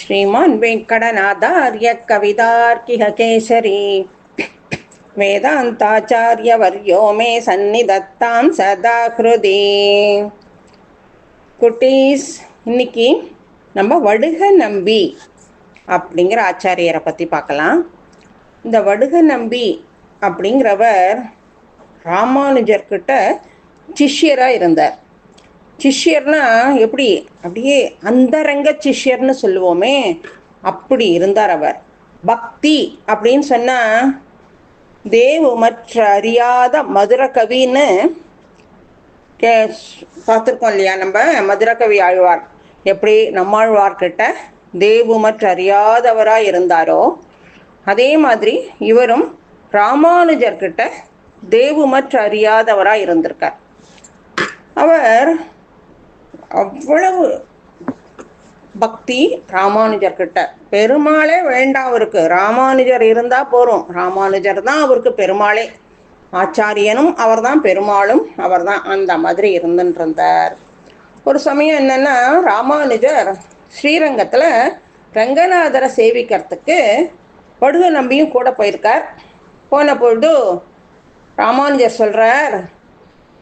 श्रीमान् वेङ्कटनाथार्य कवितार्किः केसरी वेदान्ताचार्यवर्यो मे सन्निधत्तां सदा हृदि. குட்டீஸ், இன்னைக்கு நம்ம வடுக நம்பி அப்படிங்கிற ஆச்சாரியரை பற்றி பார்க்கலாம். இந்த வடுக நம்பி அப்படிங்கிறவர் ராமானுஜர்கிட்ட சிஷ்யராக இருந்தார். சிஷ்யர்னா எப்படி, அப்படியே அந்தரங்க சிஷ்யர்னு சொல்லுவோமே, அப்படி இருந்தார் அவர். பக்தி அப்படின்னு சொன்னால் தேவு மற்ற அறியாத மதுர கவின்னு பார்த்துருக்கோம் இல்லையா? நம்ம மதுர கவி ஆழ்வார் எப்படி நம்மாழ்வார்கிட்ட தேவு மற்ற அறியாதவராக இருந்தாரோ, அதே மாதிரி இவரும் ராமானுஜர்கிட்ட தேவு மற்ற அறியாதவராக இருந்திருக்கார். அவர் அவ்வளவு பக்தி ராமானுஜர்கிட்ட. பெருமாளே வேண்டாம் அவருக்கு, ராமானுஜர் இருந்தால் போகிறோம். ராமானுஜர் தான் அவருக்கு பெருமாளே. ஆச்சாரியனும் அவர் தான், பெருமாளும் அவர் தான். அந்த மாதிரி இருந்துருந்தார். ஒரு சமயம் என்னென்னா, ராமானுஜர் ஸ்ரீரங்கத்தில் ரங்கநாதரை சேவிக்கிறதுக்கு வடுக நம்பியும் கூட போயிருக்கார். போன பொழுது ராமானுஜர் சொல்கிறார்,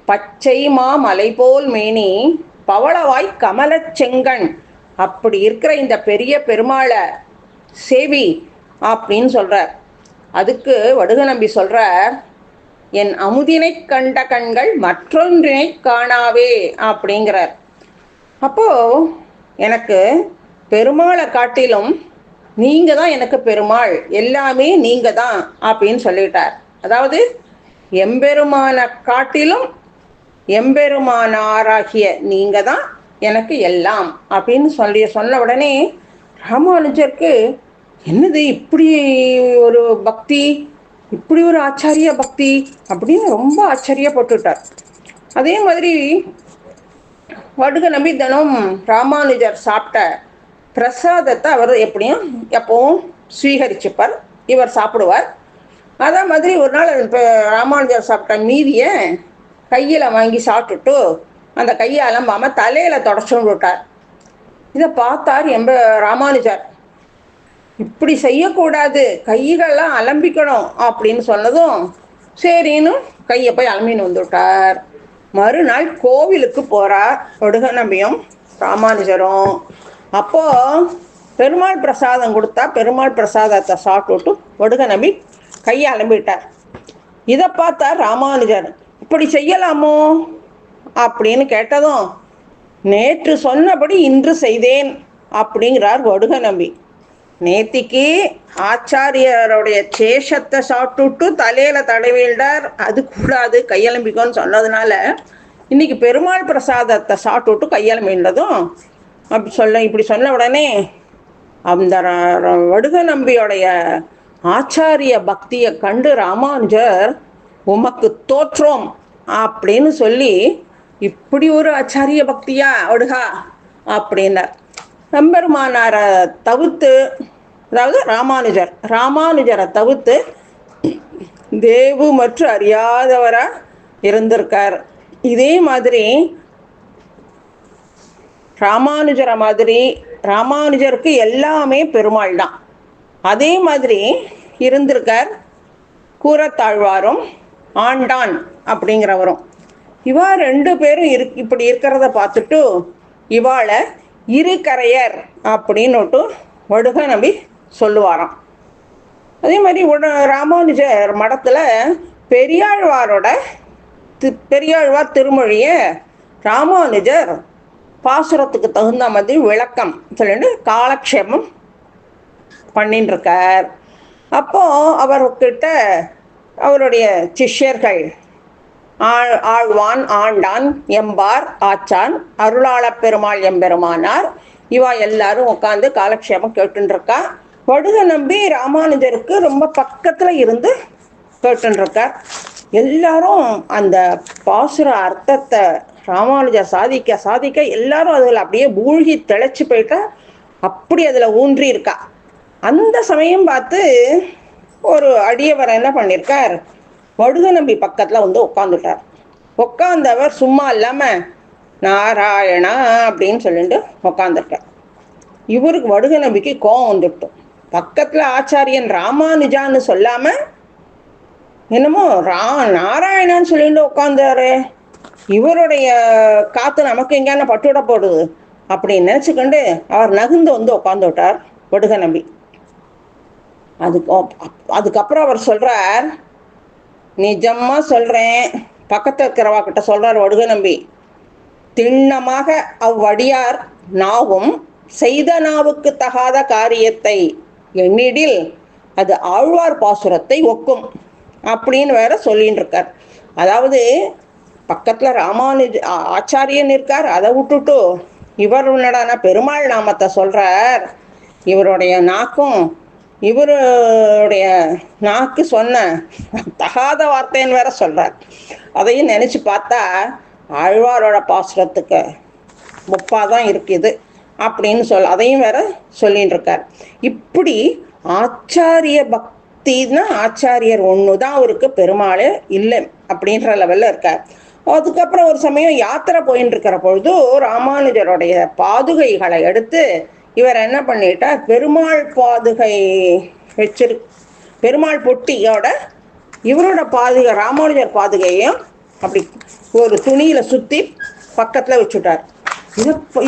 பச்சை மா மலை போல் மேனி பவளவாய் கமலச் செங்கண், அப்படி இருக்கிற இந்த பெரிய பெருமாளை சேவி அப்படின்னு சொல்கிறார். அதுக்கு வடுக நம்பி சொல்கிறார், என் அமுதினை கண்ட கண்கள் மற்றொன்றினை காணாவே அப்படிங்கிறார். அப்போது எனக்கு பெருமாளை காட்டிலும் நீங்கள் தான் எனக்கு பெருமாள், எல்லாமே நீங்கள் தான் அப்படின்னு சொல்லிட்டார். அதாவது எம்பெருமானை காட்டிலும் எம்பெருமானாராகிய நீங்கள் தான் எனக்கு எல்லாம் அப்படின்னு சொன்ன உடனே ராமானுஜருக்கு என்னது இப்படி ஒரு பக்தி, இப்படி ஒரு ஆச்சாரிய பக்தி அப்படின்னு ரொம்ப ஆச்சரியப்பட்டுட்டார். அதே மாதிரி வடுக நம்பி தினம் ராமானுஜர் சாப்பிட்ட பிரசாதத்தை அவர் எப்பவும் ஸ்வீகரிச்சுப்பார், இவர் சாப்பிடுவார். அதே மாதிரி ஒரு நாள் ராமானுஜர் சாப்பிட்ட மீதியை கையில் வாங்கி சாப்பிட்டுட்டு அந்த கையை அலம்பாமல் தலையில் தொடச்சுன்னு விட்டார். இதை பார்த்தார் ராமானுஜர். இப்படி செய்யக்கூடாது, கைகளெல்லாம் அலம்பிக்கணும் அப்படின்னு சொன்னதும் சரின்னு கையை போய் அலம்பின்னு வந்துவிட்டார். மறுநாள் கோவிலுக்கு போகிறார் வடுக நம்பியும் ராமானுஜரும். அப்போது பெருமாள் பிரசாதம் கொடுத்தா பெருமாள் பிரசாதத்தை சாப்பிட்டுட்டு வடுக நம்பி கையை அலம்பிட்டார். இதை பார்த்தார் ராமானுஜர். இப்படி செய்யலாமோ அப்படின்னு கேட்டதும், நேற்று சொன்னபடி இன்று செய்தேன் அப்படிங்கிறார் வடுக நம்பி. நேத்திக்கு ஆச்சாரியருடைய சேஷத்தை சாப்பிட்டுட்டு தலையில் தடவிடார், அது கூடாது கையெலம்பிக்கோன்னு சொன்னதுனால இன்னைக்கு பெருமாள் பிரசாதத்தை சாப்பிட்டுட்டு கையெலம்பின்றதும் இப்படி சொன்ன உடனே அந்த வடுக நம்பியோடைய ஆச்சாரிய பக்தியை கண்டு ராமானுஜர், உமக்கு தோற்றோம் அப்படின்னு சொல்லி, இப்படி ஒரு ஆச்சாரிய பக்தியா வடுகா அப்படின்னார். எம்பெருமானாரை தவிர்த்து, அதாவது ராமானுஜரை தவிர்த்து தேவு மற்றும் அறியாதவராக இருந்திருக்கார். இதே மாதிரி ராமானுஜருக்கு எல்லாமே பெருமாள் தான். அதே மாதிரி இருந்திருக்கார் கூரத்தாழ்வாரும் ஆண்டான் அப்படிங்கிறவரும். இவா ரெண்டு பேரும் இப்படி இருக்கிறத பார்த்துட்டு இவாளை இருகரையர் அப்படின்னுட்டு வடுக நம்பி சொல்லுவாராம். அதே மாதிரி ராமானுஜர் மடத்தில் பெரியாழ்வார் திருமொழியை ராமானுஜர் பாசுரத்துக்கு தகுந்த மாதிரி விளக்கம் சொல்லிட்டு காலக்ஷேபம் பண்ணின்னு இருக்கார். அப்போது அவர்கிட்ட அவருடைய சிஷ்யர்கள் ஆழ்வான், ஆண்டான், எம்பார், ஆச்சான், அருளாள பெருமாள், எம்பெருமானார், இவா எல்லாரும் உட்காந்து காலக்ஷேபம் கேட்டுருக்கா. வடுக நம்பி ராமானுஜருக்கு ரொம்ப பக்கத்தில் இருந்து கேட்டுருக்கார். எல்லாரும் அந்த பாசுர அர்த்தத்தை ராமானுஜர் சாதிக்க எல்லாரும் அதில் அப்படியே மூழ்கி திளைச்சி போயிட்டா, அப்படி அதில் ஊன்றி இருக்கா. அந்த சமயம் பார்த்து ஒரு அடியவர் என்ன பண்ணியிருக்கார், வடுக நம்பி பக்கத்தில் வந்து உட்காந்துட்டார். உட்காந்தவர் சும்மா இல்லாமல் நாராயணா அப்படின்னு சொல்லிட்டு உட்காந்துருக்கார். இவருக்கு வடுக நம்பிக்கை கோபம் வந்துட்டோம். பக்கத்தில் ஆச்சாரியன் ராமானுஜான்னு சொல்லாமல் என்னமோ நாராயணான்னு சொல்லிட்டு உட்காந்தாரு. இவருடைய காற்று நமக்கு எங்கேயான பட்டுவிட போடுது அப்படின்னு நினச்சிக்கொண்டு அவர் நகுந்து வந்து உட்காந்து விட்டார் வடுக நம்பி. அதுக்கப்புறம் அவர் சொல்கிறார், நிஜமாக சொல்கிறேன், பக்கத்தில் இருக்கிறவா கிட்ட சொல்கிறார் வடுக நம்பி, திண்ணமாக அவ்வடியார் நாவும் செய்த நாவுக்கு தகாத காரியத்தை எண்ணிடில் அது ஆழ்வார் பாசுரத்தை ஒக்கும் அப்படின்னு வேற சொல்லின்னு இருக்கார். அதாவது பக்கத்தில் ராமானுஜ ஆச்சாரியன் இருக்கார், அதை விட்டுட்டு இவர் என்னடானா பெருமாள் நாமத்தை சொல்கிறார். இவருடைய நாக்கும் இவருடைய நாக்கு சொன்ன தகாத வார்த்தைன்னு வேற சொல்கிறார். அதையும் நினச்சி பார்த்தா ஆழ்வாரோட பாசுரத்துக்கு முப்பாதான் இருக்குது அப்படின்னு அதையும் வேற சொல்லின்னு இருக்கார். இப்படி ஆச்சாரிய பக்தின்னா ஆச்சாரியர் ஒன்று தான் அவருக்கு, பெருமாள் இல்லை அப்படின்ற லெவலில் இருக்கார். அதுக்கப்புறம் ஒரு சமயம் யாத்திரை போயின்னு இருக்கிற பொழுது ராமானுஜருடைய பாதுகைகளை எடுத்து இவர் என்ன பண்ணிட்டார், பெருமாள் பாதுகை வச்சிரு பெருமாள் பொட்டியோட இவரோட பாதுகை ராமானுஜர் பாதுகையும் அப்படி ஒரு துணியில் சுற்றி பக்கத்தில் வச்சுட்டார்.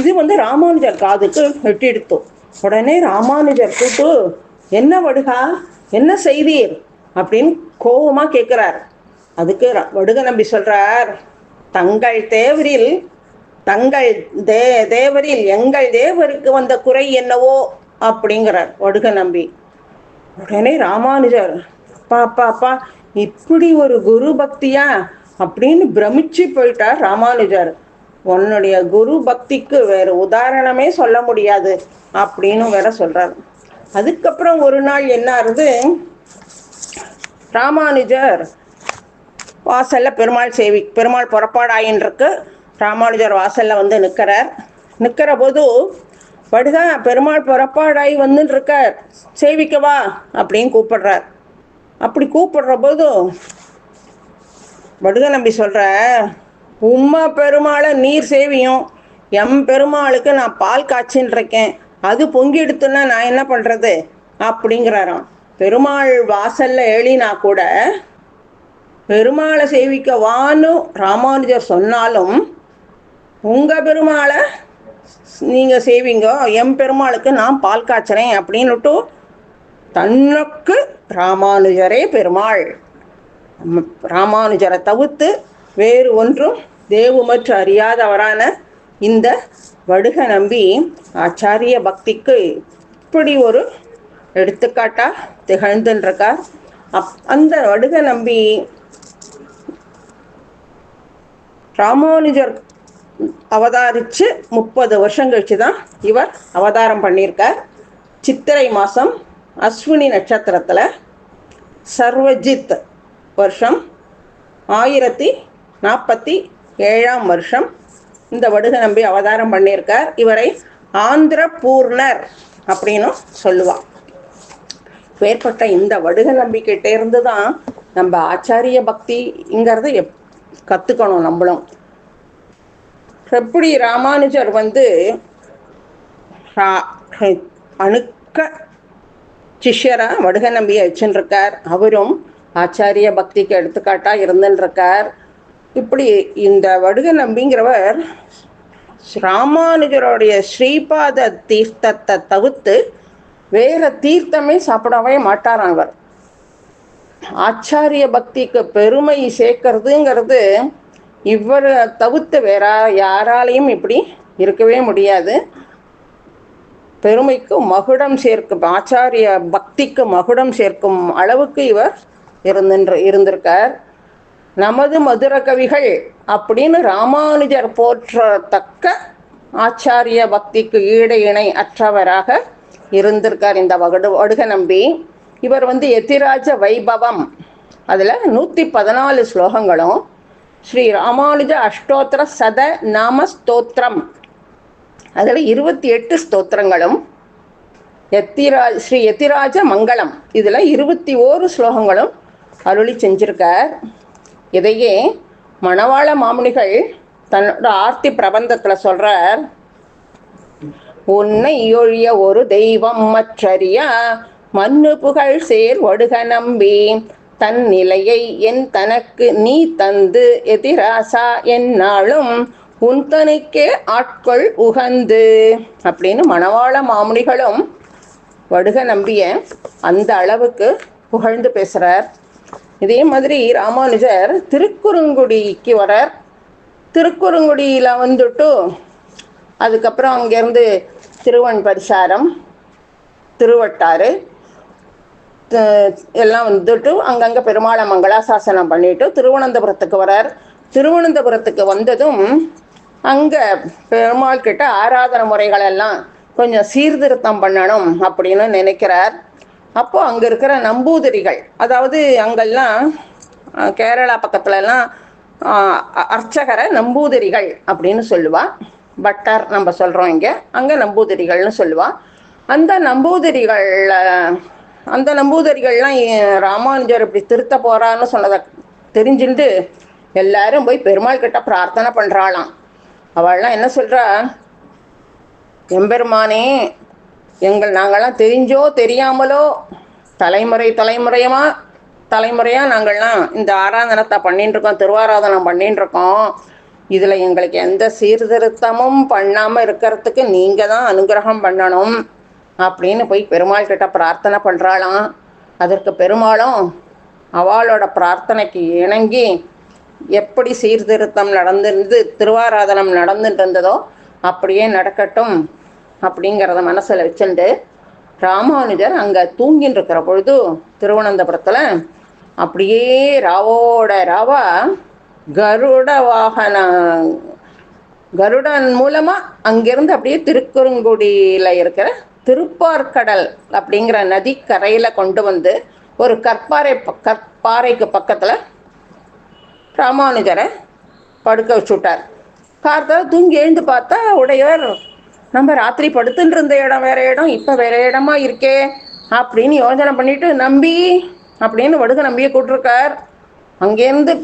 இது வந்து ராமானுஜர் காதுக்கு வெட்டிடுத்தோம். உடனே ராமானுஜர் கூட்டு, என்ன வடுகா, என்ன செய்தீர் அப்படின்னு கோபமாக கேட்குறார். அதுக்கு வடுக நம்பி சொல்கிறார், தங்கள் தேவரில் எங்கள் தேவருக்கு வந்த குறை என்னவோ அப்படிங்கிறார் வடுக நம்பி. உடனே ராமானுஜர், அப்பா இப்படி ஒரு குரு பக்தியா அப்படின்னு பிரமிச்சு போயிட்டார் ராமானுஜர். உன்னுடைய குரு பக்திக்கு வேறு உதாரணமே சொல்ல முடியாது அப்படின்னு வேற சொல்றார். அதுக்கப்புறம் ஒரு நாள் என்ன ஆகுது, ராமானுஜர் வாசல்ல பெருமாள் புறப்பாடாயின்னு இருக்கு. ராமானுஜர் வாசல்ல வந்து நிற்கிற போது வடுகா பெருமாள் புறப்பாடாகி வந்துன்னு இருக்கார், சேவிக்கவா அப்படின்னு கூப்பிடுறார். அப்படி கூப்பிடுற போது வடுக நம்பி சொல்ற, உம்மா பெருமாளை நீர் சேவியும், எம் பெருமாளுக்கு நான் பால் காய்ச்சின்னு இருக்கேன், அது பொங்கி எடுத்துன்னா நான் என்ன பண்றது அப்படிங்கிறாராம். பெருமாள் வாசல்ல ஏழினா கூட பெருமாளை சேவிக்க வான்னு ராமானுஜர் சொன்னாலும் உங்க பெருமாளை நீங்க சேவிங்க, எம் பெருமாளுக்கு நான் பால் காய்ச்சறேன் அப்படின்னுட்டு தன்னுக்கு ராமானுஜரே பெருமாள், ராமானுஜரை தவிர்த்து வேறு ஒன்றும் தேவுமற்று அறியாதவரான இந்த வடுக நம்பி ஆச்சாரிய பக்திக்கு இப்படி ஒரு எடுத்துக்காட்டா திகழ்ந்துன்றிருக்கார். அந்த வடுக நம்பி ராமானுஜர் அவதாரித்து 30 வருஷம் கழிச்சு தான் இவர் அவதாரம் பண்ணியிருக்கார். சித்திரை மாதம் அஸ்வினி நட்சத்திரத்தில் சர்வஜித் வருஷம் 1047 வருஷம் இந்த வடுக நம்பி அவதாரம் பண்ணியிருக்கார். இவரை ஆந்திர பூர்ணர் அப்படின்னு சொல்லுவாள். ஏற்பட்ட இந்த வடுக நம்பிக்கிட்டே இருந்து தான் நம்ம ஆச்சாரிய பக்திங்கிறத கற்றுக்கணும். நம்மளும் எப்படி ராமானுஜர் வந்து அணுக்க சிஷ்யரா வடுக நம்பியை வச்சுருக்கார், அவரும் ஆச்சாரிய பக்திக்கு எடுத்துக்காட்டாக இருந்துருக்கார். இப்படி இந்த வடுக நம்பிங்கிறவர் ராமானுஜருடைய ஸ்ரீபாத தீர்த்தத்தை தவிர்த்து வேற தீர்த்தமே சாப்பிடவே மாட்டாராம். அவர் ஆச்சாரிய பக்திக்கு பெருமை சேர்க்கறதுங்கிறது இவரை தவிர்த்து வேற யாராலையும் இப்படி இருக்கவே முடியாது. பெருமைக்கு மகுடம் சேர்க்கும், ஆச்சாரிய பக்திக்கு மகுடம் சேர்க்கும் அளவுக்கு இவர் இருந்திருக்கார். நமது மதுர கவிகள் அப்படின்னு ராமானுஜர் போற்றத்தக்க ஆச்சாரிய பக்திக்கு ஈடு இணை அற்றவராக இருந்திருக்கார் இந்த வடுக நம்பி. இவர் வந்து எதிராஜ வைபவம் அதில் 114 ஸ்லோகங்களும், ஸ்ரீ ராமானுஜ அஷ்டோத்திர சத நாம ஸ்தோத்திரம் அதில் 28 ஸ்தோத்திரங்களும், ஸ்ரீ எத்திராஜ மங்களம் இதில் 21 ஸ்லோகங்களும் அருளி செஞ்சிருக்கார். இதையே மணவாள மாமுனிகள் தன்னோட ஆர்த்தி பிரபந்தத்தில் சொல்கிறார். உன்னை ஒழிய ஒரு தெய்வம் மற்றறியா மண்ணு புகழ் சேர் வடுக நம்பி தன் நிலையை என் தனக்கு நீ தந்து எதிராசா என்னாலும் உன் தனக்கே ஆட்கள் உகந்து அப்படின்னு மணவாள மாமுனிகளும் வடுக நம்பிய அந்த அளவுக்கு புகழ்ந்து பேசுகிறார். இதே மாதிரி ராமானுஜர் திருக்குறுங்குடிக்கு வரார். திருக்குறுங்குடியில் வந்துட்டு அதுக்கப்புறம் அங்கேருந்து திருவன் பரிசாரம், திருவட்டாறு எல்லாம் வந்துட்டு அங்கங்கே பெருமாளை மங்களாசாசனம் பண்ணிட்டு திருவனந்தபுரத்துக்கு வரார். திருவனந்தபுரத்துக்கு வந்ததும் அங்கே பெருமாள் கிட்ட ஆராதனை முறைகளெல்லாம் கொஞ்சம் சீர்திருத்தம் பண்ணணும் அப்படின்னு நினைக்கிறார். அப்போது அங்கே இருக்கிற நம்பூதிரிகள், அதாவது அங்கெல்லாம் கேரளா பக்கத்துலலாம் அர்ச்சகரை நம்பூதிரிகள் அப்படின்னு சொல்லுவாள். பட்டர் நம்ம சொல்கிறோம், இங்கே அங்கே நம்பூதிரிகள்னு சொல்லுவாள். அந்த நம்பூதிரிகள்லாம் ராமானுஜர் இப்படி திருத்த போகிறான்னு சொன்னதை தெரிஞ்சுட்டு எல்லாரும் போய் பெருமாள் கிட்ட பிரார்த்தனை பண்ணுறாளாம். அவள்லாம் என்ன சொல்கிறா, எம்பெருமானே, நாங்கள்லாம் தெரிஞ்சோ தெரியாமலோ தலைமுறையாக நாங்கள்லாம் இந்த ஆராதனத்தை பண்ணிட்டுருக்கோம், திருவாராதனம் பண்ணிட்டுருக்கோம். இதில் எங்களுக்கு எந்த சீர்திருத்தமும் பண்ணாமல் இருக்கிறதுக்கு நீங்கள் தான் அனுகிரகம் பண்ணணும் அப்படின்னு போய் பெருமாள் கிட்ட பிரார்த்தனை பண்ணுறாளாம். அதற்கு பெருமாளும் அவளோட பிரார்த்தனைக்கு இணங்கி எப்படி சீர்திருத்தம் நடந்திருந்து திருவாராதனம் நடந்துட்டு இருந்ததோ அப்படியே நடக்கட்டும் அப்படிங்கிறத மனசில் வச்சுட்டு ராமானுஜர் அங்கே தூங்கின்னு இருக்கிற பொழுது திருவனந்தபுரத்தில் அப்படியே ராவோட ராவா கருடன் மூலமாக அங்கேருந்து அப்படியே திருக்குறுங்குடியில் இருக்கிற திருப்பார்கடல் அப்படிங்கிற நதி கரையில் கொண்டு வந்து ஒரு கற்பாறைக்கு பக்கத்தில் ராமானுஜரை படுக்க வச்சுட்டார். கார்த்தால் தூங்கி எழுந்து பார்த்தா உடையவர், நம்ம ராத்திரி படுத்துட்டு இருந்த இடம் வேற இடம், இப்போ வேற இடமா இருக்கே அப்படின்னு யோசனை பண்ணிட்டு நம்பி அப்படின்னு வடுக நம்பியை கூப்பிட்டுருக்கார். அங்கேருந்து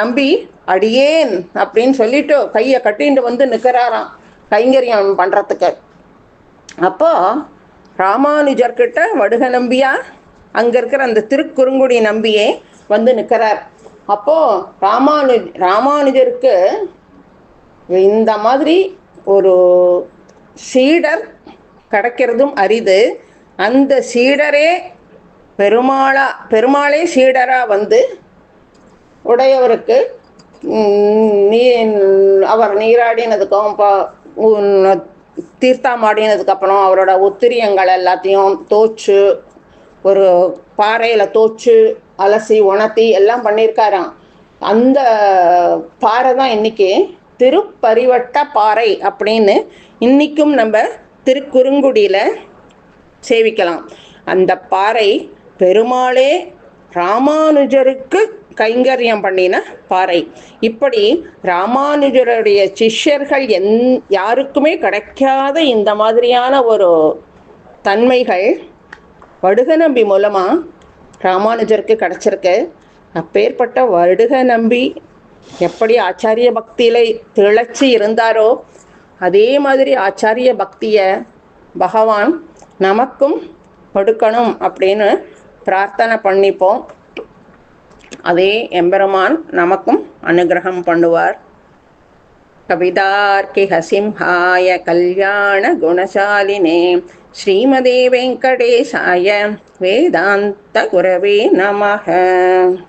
நம்பி அடியேன் அப்படின்னு சொல்லிட்டு கையை கட்டிட்டு வந்து நிற்கிறாராம் கைங்கரியம் பண்ணுறதுக்கு. அப்போ ராமானுஜர்கிட்ட வடுக நம்பியா அங்கே இருக்கிற அந்த திருக்குறுங்குடி நம்பியே வந்து நிற்கிறார். அப்போது ராமானுஜருக்கு இந்த மாதிரி ஒரு சீடர் கிடைக்கிறதும் அரிது. அந்த சீடரே பெருமாளே சீடராக வந்து உடையவருக்கு அவர் நீராடினதுக்கும் தீர்த்தாமாடினதுக்கப்புறம் அவரோட உத்திரியங்கள் எல்லாத்தையும் தோச்சு ஒரு பாறையில் தோச்சு அலசி உணர்த்தி எல்லாம் பண்ணியிருக்காராம். அந்த பாறை தான் இன்றைக்கி திருப்பரிவட்ட பாறை அப்படின்னு இன்றைக்கும் நம்ம திருக்குறுங்குடியில் சேவிக்கலாம். அந்த பாறை பெருமாளே ராமானுஜருக்கு கைங்கரியம் பண்ணின பாறை. இப்படி ராமானுஜருடைய சிஷ்யர்கள் யாருக்குமே கிடைக்காத இந்த மாதிரியான ஒரு தன்மைகள் வடுக நம்பி மூலமாக ராமானுஜருக்கு கிடச்சிருக்கு. அப்பேற்பட்ட வடுக நம்பி எப்படி ஆச்சாரிய பக்தியில் திளைச்சி இருந்தாரோ அதே மாதிரி ஆச்சாரிய பக்தியை பகவான் நமக்கும் கொடுக்கணும் அப்படின்னு பிரார்த்தனை பண்ணிப்போம். அதே எம்பெருமான் நமக்கும் அனுகிரகம் பண்ணுவார். கவிதார்க்கிக சிம்ஹாய கல்யாண குணசாலினே ஸ்ரீமதே வெங்கடேசாய வேதாந்த குரவே நமஹ.